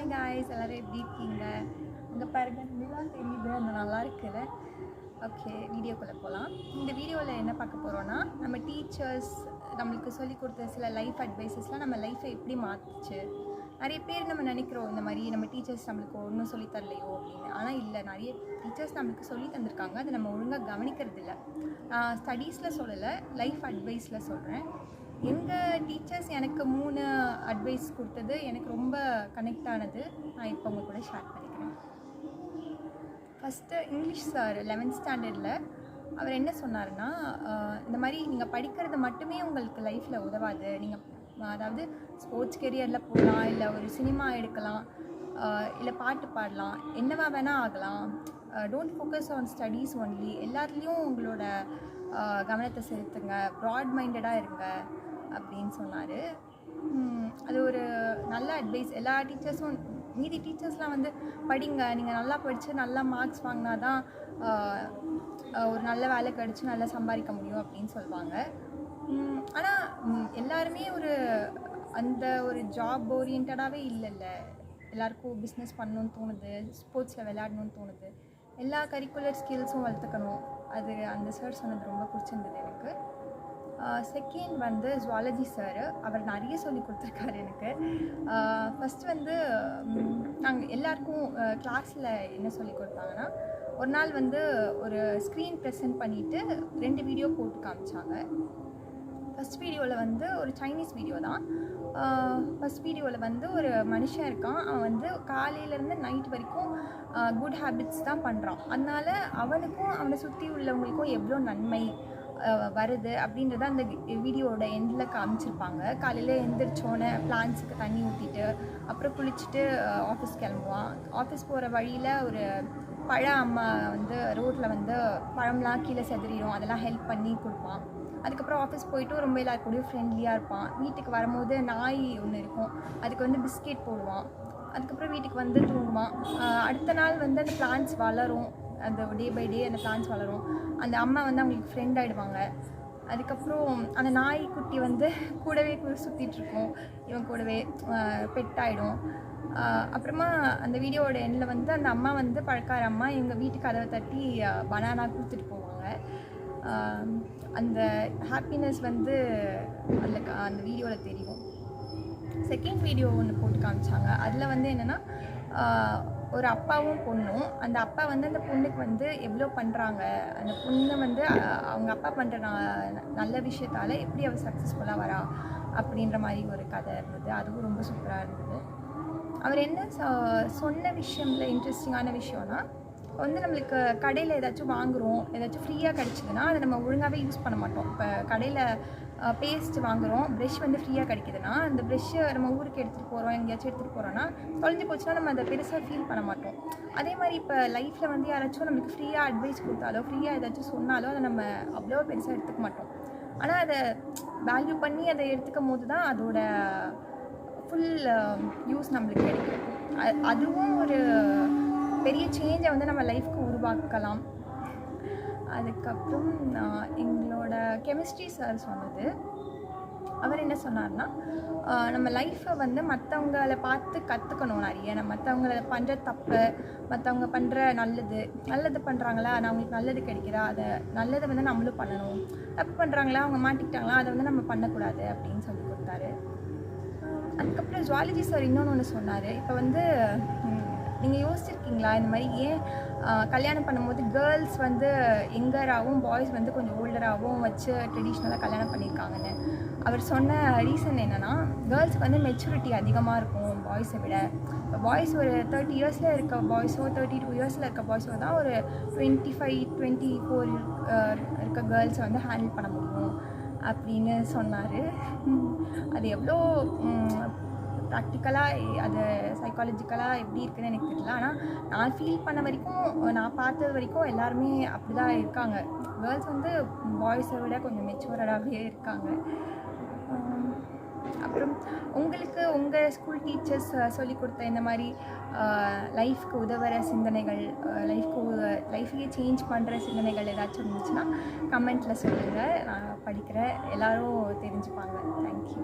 Hi guys, எல்லோரும் எப்படி இருக்கீங்க? இங்கே பாருங்க, நிலா தெரியுது, அந்த நல்லா இருக்குல்ல. ஓகே, வீடியோக்குள்ளே போகலாம். இந்த வீடியோவில் என்ன பார்க்க போகிறோன்னா, நம்ம டீச்சர்ஸ் நம்மளுக்கு சொல்லிக் கொடுத்த சில லைஃப் அட்வைஸஸ்லாம் நம்ம லைஃப்பை எப்படி மாற்றுச்சு. நிறைய பேர் நம்ம நினைக்கிறோம் இந்த மாதிரி நம்ம டீச்சர்ஸ் நம்மளுக்கு ஒன்றும் சொல்லி தரலையோ அப்படின்னு. ஆனால் இல்லை, நிறைய டீச்சர்ஸ் நம்மளுக்கு சொல்லி தந்திருக்காங்க, அதை நம்ம ஒழுங்காக கவனிக்கிறது இல்லை. நான் ஸ்டடீஸில் சொல்லலை, லைஃப் அட்வைஸில் சொல்கிறேன். எங்கள் டீச்சர்ஸ் எனக்கு 3 அட்வைஸ் கொடுத்தது எனக்கு ரொம்ப கனெக்ட் ஆனது. நான் இப்போ உங்கள் கூட ஷேர் பண்ணிக்கிறேன். ஃபஸ்ட்டு இங்கிலீஷ் சார் 11th ஸ்டாண்டர்டில் அவர் என்ன சொன்னார்னா, இந்த மாதிரி நீங்கள் படிக்கிறது மட்டுமே உங்களுக்கு லைஃப்பில் உதவாது. நீங்கள் அதாவது ஸ்போர்ட்ஸ் கெரியரில் போகலாம், இல்லை ஒரு சினிமா எடுக்கலாம், இல்லை பாட்டு பாடலாம், என்னவா வேணால் ஆகலாம். Don't focus on studies only. எல்லாத்துலேயும் உங்களோட கவனத்தை செலுத்துங்க, ப்ராட் மைண்டடாக இருங்க அப்படின்னு சொன்னார். அது ஒரு நல்ல அட்வைஸ். எல்லா டீச்சர்ஸும், மீதி டீச்சர்ஸ்லாம் வந்து படிங்க, நீங்கள் நல்லா படித்து நல்லா மார்க்ஸ் வாங்கினா தான் ஒரு நல்ல வேலை கிடச்சி நல்லா சம்பாதிக்க முடியும் அப்படின்னு சொல்லுவாங்க. ஆனால் எல்லாருமே அந்த ஒரு ஜாப் ஓரியன்டாகவே இல்லைல்ல. எல்லாருக்கும் பிஸ்னஸ் பண்ணணுன்னு தோணுது, ஸ்போர்ட்ஸில் விளையாடணுன்னு தோணுது, எல்லா கரிக்குலர் ஸ்கில்ஸும் வளர்த்துக்கணும். அது அந்த சார் சொன்னது ரொம்ப பிடிச்சிருந்தது எனக்கு. செகண்ட் வந்து ஜுவாலஜி சார். அவர் நிறைய சொல்லி கொடுத்துருக்காரு எனக்கு. ஃபஸ்ட்டு வந்து நாங்கள் எல்லாருக்கும் கிளாஸில் என்ன சொல்லி கொடுத்தாங்கன்னா, ஒரு நாள் வந்து ஒரு ஸ்க்ரீன் ப்ரெசென்ட் பண்ணிவிட்டு 2 வீடியோ போட்டு காமிச்சாங்க. ஃபஸ்ட் வீடியோவில் வந்து ஒரு சைனீஸ் வீடியோ தான். ஃபஸ்ட் வீடியோவில் வந்து ஒரு மனுஷன் இருக்கான். அவன் வந்து காலையிலேருந்து நைட் வரைக்கும் குட் ஹேபிட்ஸ் தான் பண்ணுறான். அதனால் அவனுக்கும் அவனை சுற்றி உள்ளவங்களுக்கும் எவ்வளோ நன்மை வருது அப்படின்றத அந்த வீடியோவோட எண்டில் காமிச்சிருப்பாங்க. காலையில் எழுந்திரிச்சோன்னே பிளான்ஸுக்கு தண்ணி ஊற்றிட்டு அப்புறம் குளிச்சுட்டு ஆஃபீஸ் கிளம்புவான். ஆஃபீஸ் போகிற வழியில் ஒரு பழ அம்மா வந்து ரோட்டில் வந்து பழம்லாம் கீழே செதறிடும், அதெல்லாம் ஹெல்ப் பண்ணி கொடுப்பான். அதுக்கப்புறம் ஆஃபீஸ் போயிட்டு ரொம்ப எல்லாருக்கூடயும் ஃப்ரெண்ட்லியாக இருப்பான். வீட்டுக்கு வரும்போது நாய் ஒன்று இருக்கும், அதுக்கு வந்து பிஸ்கெட் போடுவான். அதுக்கப்புறம் வீட்டுக்கு வந்து தூங்குவான். அடுத்த நாள் வந்து அந்த பிளான்ஸ் வளரும், அந்த டே பை டே அந்த பிளான்ஸ் வளரும். அந்த அம்மா வந்து அவங்களுக்கு ஃப்ரெண்ட் ஆகிடுவாங்க. அதுக்கப்புறம் அந்த நாய்க்குட்டி வந்து கூடவே சுற்றிட்டுருக்கும், இவன் கூடவே பெட் ஆகிடும். அப்புறமா அந்த வீடியோவோட எண்ணில் வந்து அந்த அம்மா வந்து பழக்கார அம்மா எங்கள் வீட்டுக்கு கதவை தட்டி பனானா கொடுத்துட்டு போவாங்க. அந்த ஹாப்பினஸ் வந்து அந்த வீடியோவில் தெரியும். செகண்ட் வீடியோ ஒன்று போட்டு காமிச்சாங்க. அதில் வந்து என்னென்னா, ஒரு அப்பாவும் பொண்ணும். அந்த அப்பா வந்து அந்த பொண்ணுக்கு வந்து எவ்வளோ பண்ணுறாங்க, அந்த பொண்ணு வந்து அவங்க அப்பா பண்ணுற நல்ல விஷயத்தால் எப்படி அவள் சக்ஸஸ்ஃபுல்லாக வரா அப்படின்ற மாதிரி ஒரு கதை இருந்தது. அதுவும் ரொம்ப சூப்பராக இருந்தது. அவர் என்ன சொன்ன விஷயம்ல இன்ட்ரெஸ்டிங்கான விஷயம்னா, வந்து நம்மளுக்கு கடையில் ஏதாச்சும் வாங்குகிறோம், ஏதாச்சும் ஃப்ரீயாக கிடச்சிதுன்னா அதை நம்ம ஒழுங்காகவே யூஸ் பண்ண மாட்டோம். இப்போ கடையில் பேஸ்ட் வாங்குகிறோம், ப்ரெஷ் வந்து ஃப்ரீயாக கிடைக்குதுன்னா அந்த ப்ரெஷ்ஷை நம்ம ஊருக்கு எடுத்துகிட்டு போகிறோம், எங்கேயாச்சும் எடுத்துகிட்டு போகிறோன்னா தொலைஞ்சு போச்சுன்னா நம்ம அதை பெருசாக ஃபீல் பண்ண மாட்டோம். அதே மாதிரி இப்போ லைஃப்பில் வந்து யாராச்சும் நம்மளுக்கு ஃப்ரீயாக அட்வைஸ் கொடுத்தாலோ ஃப்ரீயாக ஏதாச்சும் சொன்னாலோ அதை நம்ம அவ்வளோ பெருசாக எடுத்துக்க மாட்டோம். ஆனால் அதை வேல்யூ பண்ணி அதை எடுத்துக்கும் போது தான் அதோட ஃபுல் யூஸ் நம்மளுக்கு கிடைக்கும். அதுவும் ஒரு பெரிய சேஞ்சை வந்து நம்ம லைஃப்க்கு உருவாக்கலாம். அதுக்கப்புறம் எங்களோட கெமிஸ்ட்ரி சார் சொன்னது, அவர் என்ன சொன்னார்னா, நம்ம லைஃப்பை வந்து மற்றவங்களை பார்த்து கற்றுக்கணும் நிறைய. நம்ம மற்றவங்கள பண்ணுற தப்பு, மற்றவங்க பண்ணுற நல்லது பண்ணுறாங்களா, அவங்களுக்கு நல்லது கிடைக்குதா, அதை நல்லதை வந்து நம்மளும் பண்ணணும். தப்பு பண்ணுறாங்களா, அவங்க மாட்டிக்கிட்டாங்களா, அதை வந்து நம்ம பண்ணக்கூடாது அப்படின்னு சொல்லி கொடுத்தாரு. அதுக்கப்புறம் ஜுவாலஜி சார் இன்னொன்று சொன்னார். இப்போ வந்து நீங்கள் யோசிச்சிருக்கீங்களா, இந்த மாதிரி ஏன் கல்யாணம் பண்ணும்போது கேர்ள்ஸ் வந்து யங்கராகவும் பாய்ஸ் வந்து கொஞ்சம் ஓல்டராகவும் வச்சு ட்ரெடிஷ்னலாக கல்யாணம் பண்ணியிருக்காங்கன்னு. அவர் சொன்ன ரீசன் என்னென்னா, கேர்ள்ஸ்க்கு வந்து மெச்சூரிட்டி அதிகமாக இருக்கும் பாய்ஸை விட. இப்போ பாய்ஸ் ஒரு 30 இயர்ஸில் இருக்க பாய்ஸோ 32 இயர்ஸில் இருக்க பாய்ஸோ தான் ஒரு 25-24 இருக்க கேர்ள்ஸை வந்து ஹேண்டில் பண்ண முடியும் அப்படின்னு சொன்னார். அது எவ்வளோ ப்ராக்டிக்கலாக, அது சைக்காலஜிக்கலாக எப்படி இருக்குதுன்னு எனக்கு தெரியல. ஆனால் நான் ஃபீல் பண்ண வரைக்கும், நான் பார்த்தது வரைக்கும் எல்லாருமே அப்படி தான் இருக்காங்க. கேர்ள்ஸ் வந்து பாய்ஸை விட கொஞ்சம் மெச்சூர்டாகவே இருக்காங்க. அப்புறம் உங்களுக்கு உங்கள் ஸ்கூல் டீச்சர்ஸ் சொல்லிக் கொடுத்த இந்த மாதிரி லைஃப்க்கு உதவுற சிந்தனைகள், லைஃபையே சேஞ்ச் பண்ணுற சிந்தனைகள் ஏதாச்சும் இருந்துச்சுன்னா கமெண்ட்டில் சொல்லுங்கள். நான் படிக்கிறேன், எல்லோரும் தெரிஞ்சுப்பாங்க. தேங்க்யூ.